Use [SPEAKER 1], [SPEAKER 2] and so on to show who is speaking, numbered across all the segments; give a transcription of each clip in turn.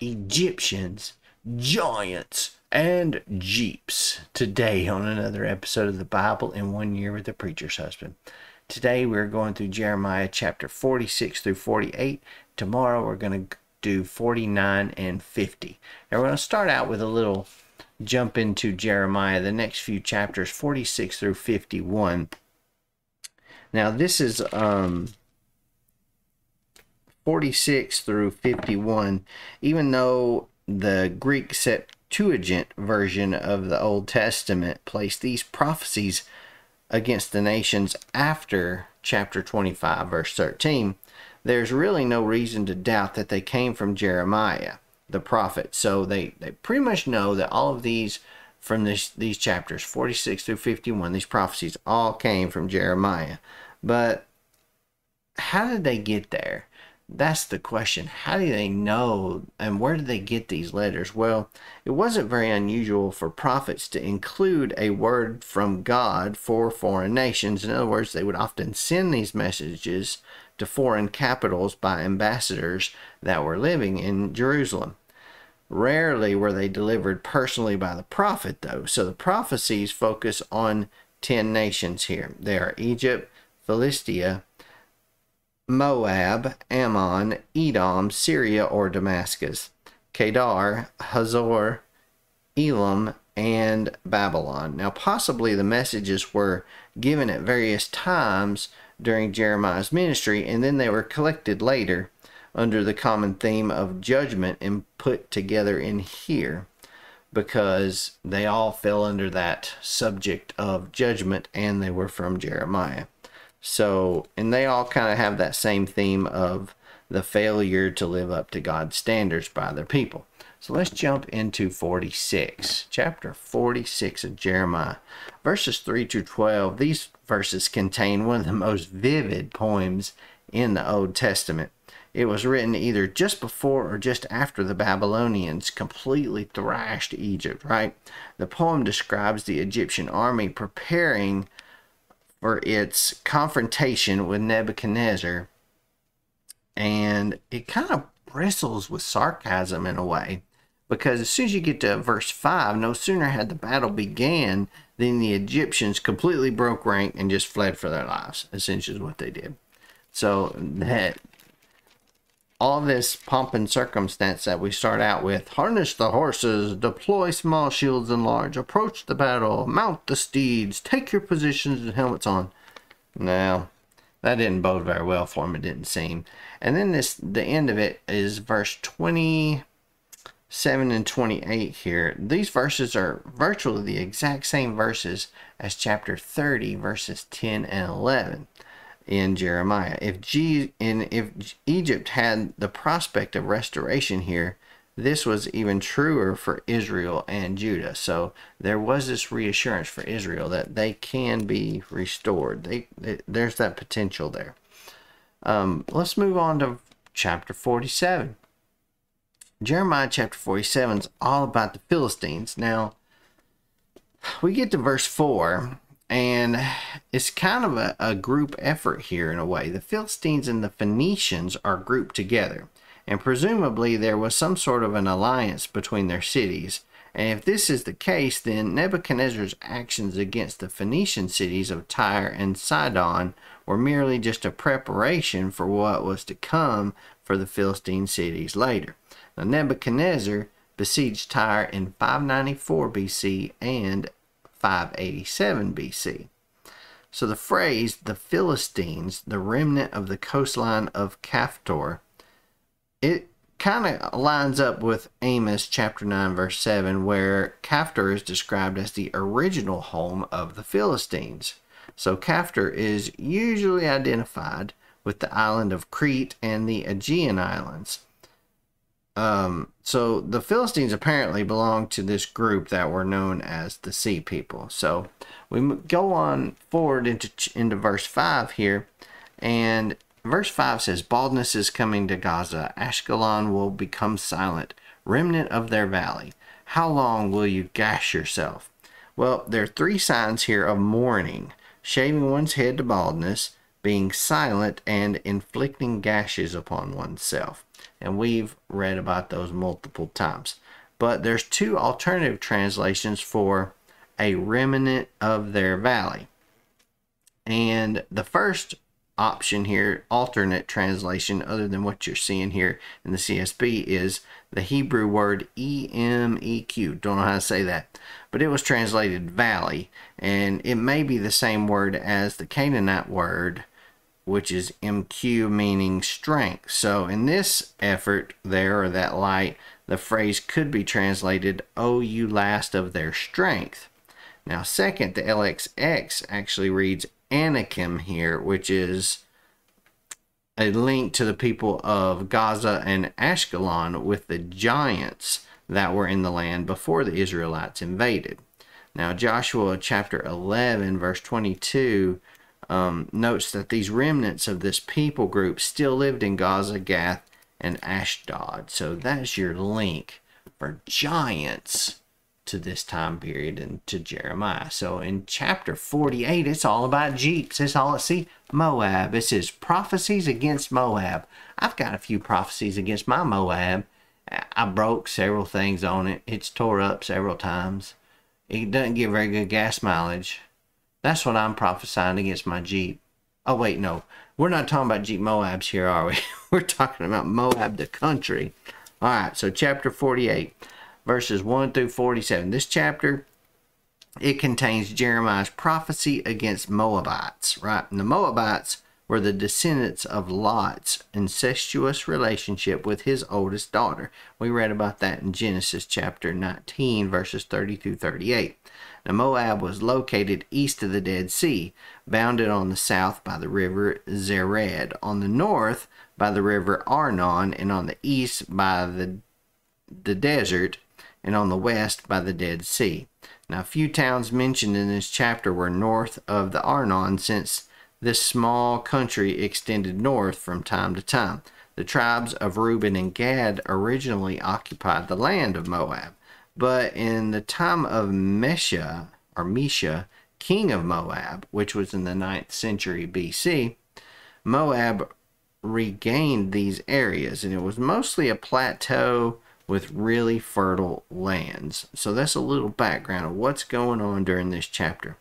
[SPEAKER 1] Egyptians, giants, and jeeps. Today on another episode of the Bible in 1 Year with the Preacher's Husband. Today we're going through Jeremiah chapter 46 through 48. Tomorrow we're going to do 49 and 50. Now we're going to start out with a little jump into Jeremiah, the next few chapters, 46 through 51. Now this is 46 through 51, even though the Greek Septuagint version of the Old Testament placed these prophecies against the nations after chapter 25, verse 13, there's really no reason to doubt that they came from Jeremiah, the prophet. So they pretty much know that all of these from these chapters, 46 through 51, these prophecies all came from Jeremiah. But how did they get there? That's the question. How do they know, and where did they get these letters? Well, it wasn't very unusual for prophets to include a word from God for foreign nations. In other words, they would often send these messages to foreign capitals by ambassadors that were living in Jerusalem. Rarely were they delivered personally by the prophet, though. So the prophecies focus on 10 nations here. They are Egypt, Philistia, Moab, Ammon, Edom, Syria or Damascus, Kedar, Hazor, Elam, and Babylon. Now, possibly the messages were given at various times during Jeremiah's ministry, and then they were collected later under the common theme of judgment and put together in here, because they all fell under that subject of judgment, and they were from Jeremiah. So, and they all kind of have that same theme of the failure to live up to God's standards by their people. So let's jump into 46, chapter 46 of Jeremiah, verses 3 to 12. These verses contain one of the most vivid poems in the Old Testament. It was written either just before or just after the Babylonians completely thrashed Egypt, right? The poem describes the Egyptian army preparing for its confrontation with Nebuchadnezzar, and it kind of bristles with sarcasm in a way, because as soon as you get to verse 5, no sooner had the battle began than the Egyptians completely broke rank and just fled for their lives. Essentially is what they did. So that all this pomp and circumstance that we start out with: harness the horses, deploy small shields and large, approach the battle, mount the steeds, take your positions and helmets on. Now, that didn't bode very well for him, it didn't seem. And then the end of it is verse 27 and 28 here. These verses are virtually the exact same verses as chapter 30, verses 10 and 11. In Jeremiah. If Egypt had the prospect of restoration here, this was even truer for Israel and Judah. So there was this reassurance for Israel that they can be restored. There's that potential there. Let's move on to chapter 47. Jeremiah chapter 47 is all about the Philistines. Now, we get to verse 4. And it's kind of a group effort here in a way. The Philistines and the Phoenicians are grouped together, and presumably there was some sort of an alliance between their cities. And if this is the case, then Nebuchadnezzar's actions against the Phoenician cities of Tyre and Sidon were merely just a preparation for what was to come for the Philistine cities later. Now, Nebuchadnezzar besieged Tyre in 594 BC and 587 BC. So the phrase, the Philistines, the remnant of the coastline of Caphtor, it kind of lines up with Amos chapter 9 verse 7, where Caphtor is described as the original home of the Philistines. So Caphtor is usually identified with the island of Crete and the Aegean Islands. So the Philistines apparently belonged to this group that were known as the Sea People. So we go on forward into verse 5 here, and verse 5 says, baldness is coming to Gaza. Ashkelon will become silent, remnant of their valley. How long will you gash yourself? Well, there are 3 signs here of mourning: shaving one's head to baldness, being silent, and inflicting gashes upon oneself. And we've read about those multiple times. But there's two alternative translations for a remnant of their valley. And the first option here, alternate translation, other than what you're seeing here in the CSB, is the Hebrew word EMEQ. Don't know how to say that, but it was translated valley, and it may be the same word as the Canaanite word, which is MQ, meaning strength. So in this effort there, or that light, the phrase could be translated, "O you last of their strength." Now second, the LXX actually reads Anakim here, which is a link to the people of Gaza and Ashkelon with the giants that were in the land before the Israelites invaded. Now Joshua chapter 11 verse 22 notes that these remnants of this people group still lived in Gaza, Gath, and Ashdod. So that's your link for giants to this time period and to Jeremiah. So in chapter 48, it's all about Jeeps. It's all, see, Moab. It says prophecies against Moab. I've got a few prophecies against my Moab. I broke several things on it. It's tore up several times. It doesn't get very good gas mileage. That's what I'm prophesying against my Jeep. Oh, wait, no. We're not talking about Jeep Moabs here, are we? We're talking about Moab, the country. All right, so chapter 48. Verses 1 through 47. This chapter, it contains Jeremiah's prophecy against Moabites, right? And the Moabites were the descendants of Lot's incestuous relationship with his oldest daughter. We read about that in Genesis chapter 19, verses 30 through 38. Now, Moab was located east of the Dead Sea, bounded on the south by the river Zered, on the north by the river Arnon, and on the east by the desert, and on the west by the Dead Sea. Now, a few towns mentioned in this chapter were north of the Arnon, since this small country extended north from time to time. The tribes of Reuben and Gad originally occupied the land of Moab, but in the time of Mesha, king of Moab, which was in the 9th century BC, Moab regained these areas, and it was mostly a plateau with really fertile lands. So that's a little background of what's going on during this chapter.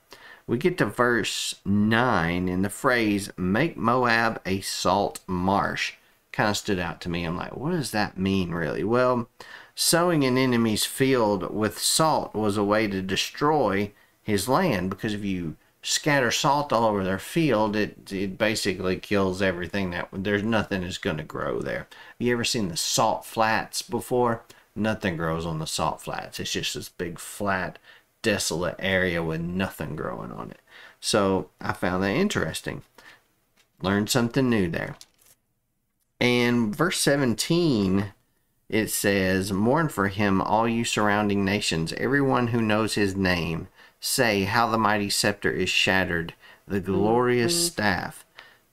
[SPEAKER 1] We get to verse 9, and the phrase, "make Moab a salt marsh," kind of stood out to me. I'm like, what does that mean really? Well, sowing an enemy's field with salt was a way to destroy his land, because if you scatter salt all over their field, it basically kills everything. There's nothing that's going to grow there. Have you ever seen the salt flats before? Nothing grows on the salt flats. It's just this big flat desolate area with nothing growing on it. So I found that interesting. Learned something new there. And verse 17, it says, "Mourn for him, all you surrounding nations, everyone who knows his name. Say how the mighty scepter is shattered, the glorious staff."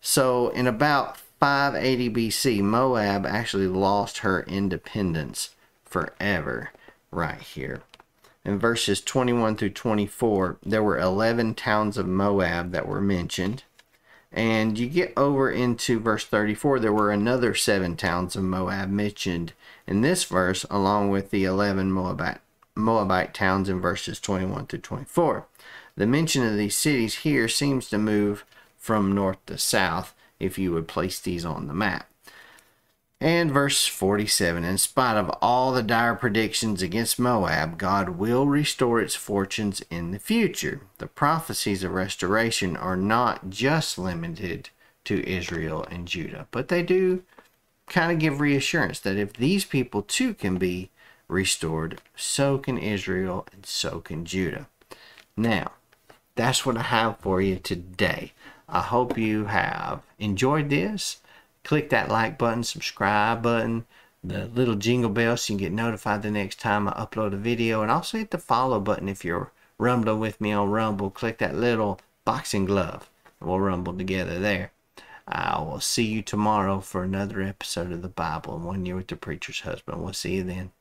[SPEAKER 1] So in about 580 BC, Moab actually lost her independence forever right here. In verses 21 through 24, there were 11 towns of Moab that were mentioned. And you get over into verse 34, there were another 7 towns of Moab mentioned in this verse, along with the 11 Moabite towns in verses 21 through 24. The mention of these cities here seems to move from north to south if you would place these on the map. And verse 47, "In spite of all the dire predictions against Moab, God will restore its fortunes in the future." The prophecies of restoration are not just limited to Israel and Judah, but they do kind of give reassurance that if these people too can be restored, so can Israel and so can Judah. Now, that's what I have for you today. I hope you have enjoyed this. Click that like button, subscribe button, the little jingle bell so you can get notified the next time I upload a video, and also hit the follow button if you're rumbling with me on Rumble. Click that little boxing glove and we'll rumble together there. I will see you tomorrow for another episode of the Bible in 1 Year with the Preacher's Husband. We'll see you then.